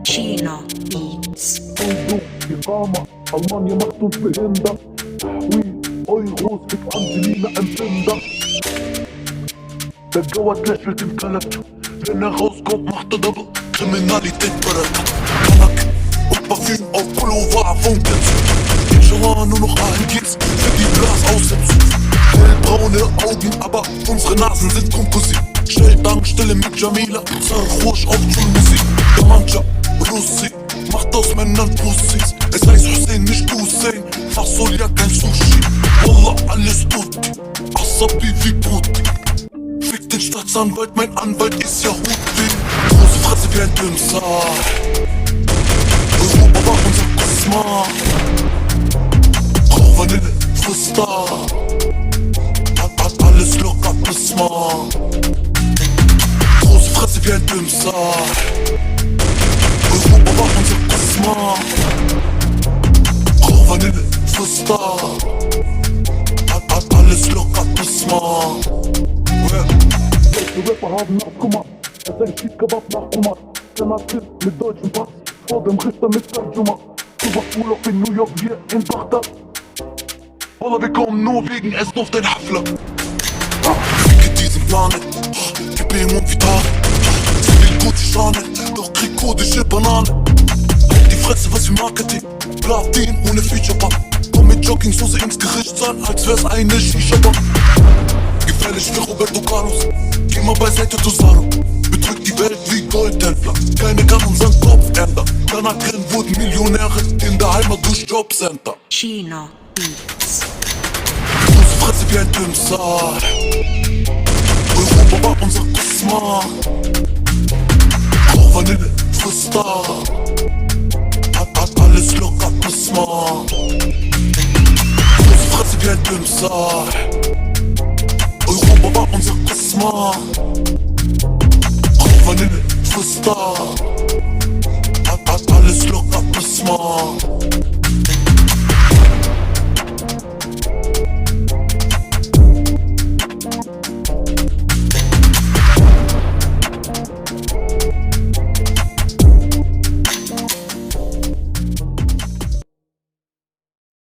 Chino Beats. صندوق إقامة ألمانيا مكتوب بهندا تحويل أيغوز بتعدلينا أمبندا Der Gauert lächelt im Kalak. Wenn er rauskommt, macht er Double. Kriminalität bereit. Tabak und Parfüm auf Pullover funkelt. In Schauer nur noch AMGs für die Blasaussetzung. Hellbraune Augen, aber unsere Nasen sind Komposit. Stelltankstelle mit Jamila, Zerrusch auf Schulmusik. Der Mancha, Russi, macht aus Männern Pussys. Es heißt Hussein, nicht Hussein. Fasol, ja kein Sushi. Wallah, alles Tutti. Asabi wie Putin. Fick den Staatsanwalt, mein Anwalt ist ja Huti. Große Fresse wie ein Dünser. Europa war unser Kosma. Rauch Vanille, frisst da. Hat alles locker, Prisma. Große Fresse wie ein Dünser. Europa war unser Kosma. Rauch Vanille, frisst da. Hat alles locker, Prisma. Die Rapper haben nachgemacht, es ist ein Schiedkebab nachgemacht. Senativ mit deutschem Pass, vor dem Richter mit Tarjuma. Urlaub in New York, wir in Bagdad. Wallah, wir kommen nur wegen Essen auf den Hafler. Ficke diesen Planet, gib ihm und Vital. Sie will gut Schane, doch krieg kurdische Banane. Halt die Fresse, was für Marketing, Platin ohne Feature-Pub. Komm mit Joggingshose ins Gerichtssaal, als wär's eine Shisha-Bar. Gefährlich wie Roberto Carlos, geh mal beiseite, Tosaro. Betrügt die Welt wie Goldhändler, keine kann unseren Kopf ändern. Kanaken wurden Millionäre in der Heimat durch Jobcenter. Chino Beats. Große Fresse wie ein Dünser. Europa war unser Kosma. Rauch Vanille, frisst da. Hat alles locker, Prisma. Große Fresse wie ein Dünser. Europa war unser Kosma. Rauch Vanille, frisst da. Hat alles locker, Prisma.